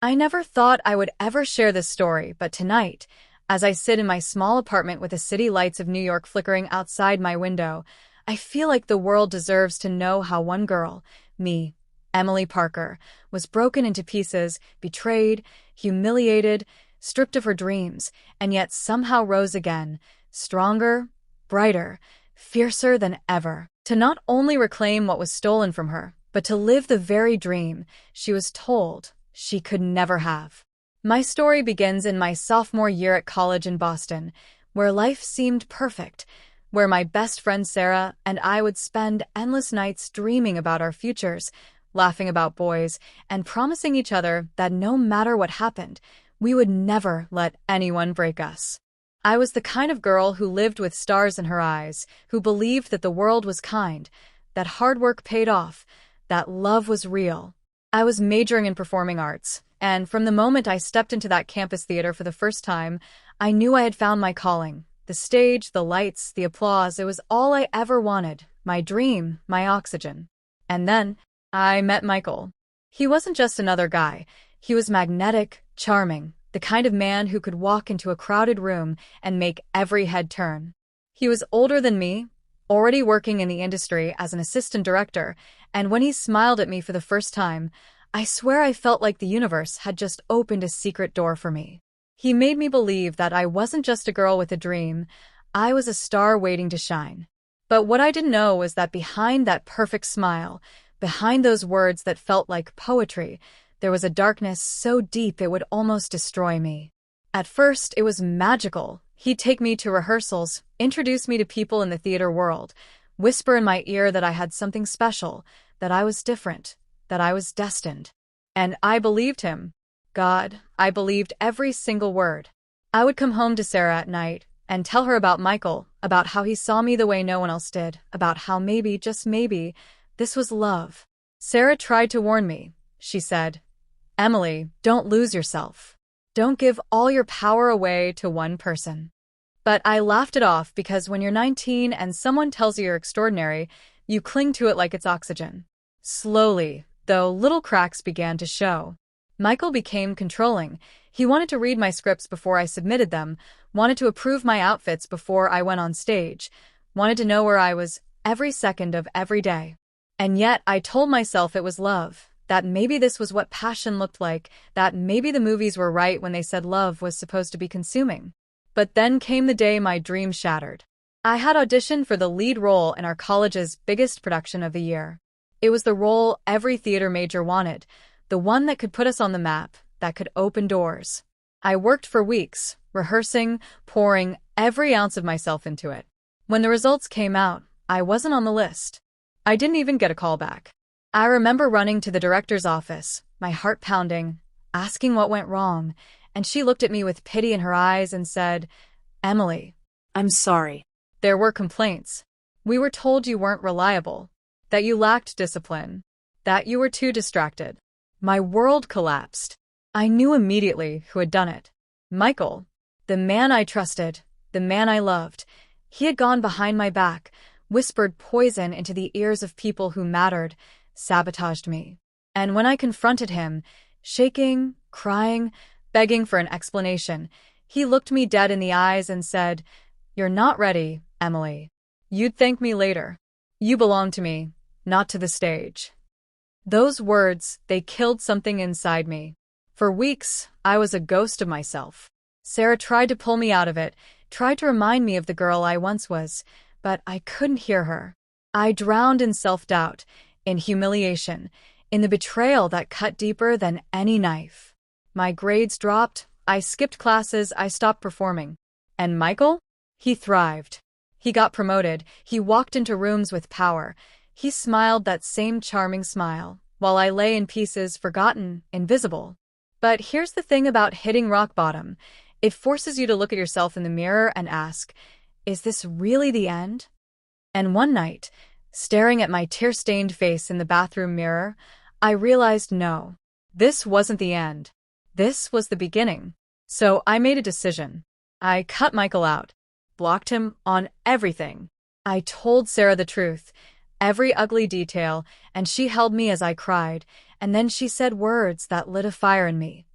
I never thought I would ever share this story, but tonight, as I sit in my small apartment with the city lights of New York flickering outside my window, I feel like the world deserves to know how one girl, me, Emily Parker, was broken into pieces, betrayed, humiliated, stripped of her dreams, and yet somehow rose again, stronger, brighter, fiercer than ever, to not only reclaim what was stolen from her, but to live the very dream she was told she could never have. My story begins in my sophomore year at college in Boston, where life seemed perfect, where my best friend Sarah and I would spend endless nights dreaming about our futures, laughing about boys, and promising each other that no matter what happened, we would never let anyone break us. I was the kind of girl who lived with stars in her eyes, who believed that the world was kind, that hard work paid off, that love was real. I was majoring in performing arts, and from the moment I stepped into that campus theater for the first time, I knew I had found my calling. The stage, the lights, the applause, it was all I ever wanted, my dream, my oxygen. And then, I met Michael. He wasn't just another guy. He was magnetic, charming, the kind of man who could walk into a crowded room and make every head turn. He was older than me, already working in the industry as an assistant director, and when he smiled at me for the first time, I swear I felt like the universe had just opened a secret door for me. He made me believe that I wasn't just a girl with a dream, I was a star waiting to shine. But what I didn't know was that behind that perfect smile, behind those words that felt like poetry, there was a darkness so deep it would almost destroy me. At first, it was magical. He'd take me to rehearsals, introduce me to people in the theater world, whisper in my ear that I had something special, that I was different, that I was destined. And I believed him. God, I believed every single word. I would come home to Sarah at night and tell her about Michael, about how he saw me the way no one else did, about how maybe, just maybe, this was love. Sarah tried to warn me. She said, "Emily, don't lose yourself. Don't give all your power away to one person." But I laughed it off because when you're 19 and someone tells you you're extraordinary, you cling to it like it's oxygen. Slowly, though, little cracks began to show. Michael became controlling. He wanted to read my scripts before I submitted them, wanted to approve my outfits before I went on stage, wanted to know where I was every second of every day. And yet I told myself it was love, that maybe this was what passion looked like, that maybe the movies were right when they said love was supposed to be consuming. But then came the day my dream shattered. I had auditioned for the lead role in our college's biggest production of the year. It was the role every theater major wanted, the one that could put us on the map, that could open doors. I worked for weeks, rehearsing, pouring every ounce of myself into it. When the results came out, I wasn't on the list. I didn't even get a call back. I remember running to the director's office, my heart pounding, asking what went wrong, and she looked at me with pity in her eyes and said, "Emily, I'm sorry." There were complaints. We were told you weren't reliable, that you lacked discipline, that you were too distracted. My world collapsed. I knew immediately who had done it. Michael, the man I trusted, the man I loved. He had gone behind my back, whispered poison into the ears of people who mattered, sabotaged me. And when I confronted him, shaking, crying, begging for an explanation, he looked me dead in the eyes and said, "You're not ready, Emily. You'd thank me later. You belong to me, not to the stage." Those words, they killed something inside me. For weeks, I was a ghost of myself. Sarah tried to pull me out of it, tried to remind me of the girl I once was, but I couldn't hear her. I drowned in self-doubt, in humiliation, in the betrayal that cut deeper than any knife. My grades dropped, I skipped classes, I stopped performing. And Michael? He thrived. He got promoted, he walked into rooms with power. He smiled that same charming smile, while I lay in pieces, forgotten, invisible. But here's the thing about hitting rock bottom. It forces you to look at yourself in the mirror and ask, is this really the end? And one night, staring at my tear-stained face in the bathroom mirror, I realized no, this wasn't the end. This was the beginning. So I made a decision. I cut Michael out, blocked him on everything. I told Sarah the truth, every ugly detail, and she held me as I cried, and then she said words that lit a fire in me.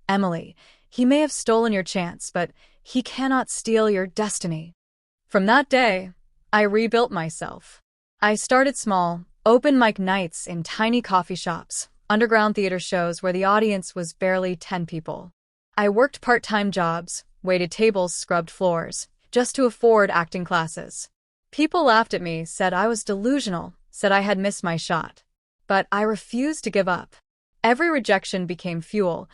Emily, he may have stolen your chance, but he cannot steal your destiny. From that day, I rebuilt myself. I started small, open mic nights in tiny coffee shops, underground theater shows where the audience was barely 10 people. I worked part-time jobs, waited tables, scrubbed floors, just to afford acting classes. People laughed at me, said I was delusional, said I had missed my shot. But I refused to give up. Every rejection became fuel,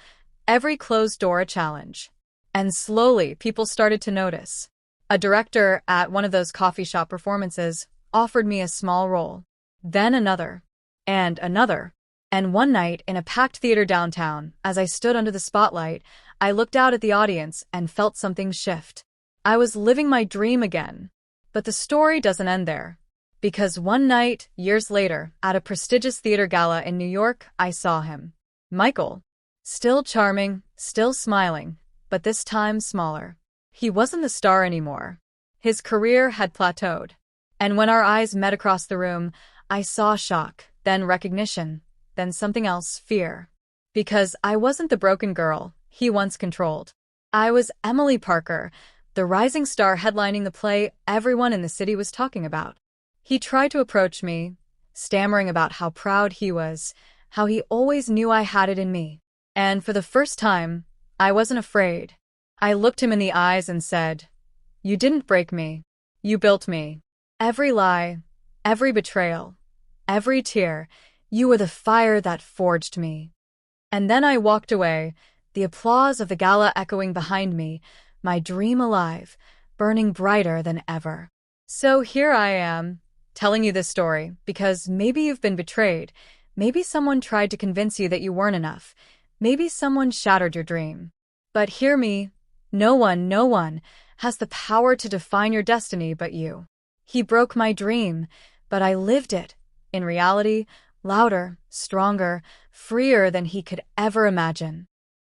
every closed door a challenge. And slowly, people started to notice. A director at one of those coffee shop performances offered me a small role. Then another. And another. And one night, in a packed theater downtown, as I stood under the spotlight, I looked out at the audience and felt something shift. I was living my dream again. But the story doesn't end there. Because one night, years later, at a prestigious theater gala in New York, I saw him. Michael. Still charming, still smiling, but this time smaller. He wasn't the star anymore. His career had plateaued. And when our eyes met across the room, I saw shock, then recognition, then something else, fear. Because I wasn't the broken girl he once controlled. I was Emily Parker, the rising star headlining the play everyone in the city was talking about. He tried to approach me, stammering about how proud he was, how he always knew I had it in me. And for the first time, I wasn't afraid. I looked him in the eyes and said, "You didn't break me. You built me. Every lie, every betrayal, every tear, you were the fire that forged me." And then I walked away, the applause of the gala echoing behind me, my dream alive, burning brighter than ever. So here I am, telling you this story, because maybe you've been betrayed, maybe someone tried to convince you that you weren't enough, maybe someone shattered your dream. But hear me, no one has the power to define your destiny but you. He broke my dream, but I lived it, in reality, louder, stronger, freer than he could ever imagine.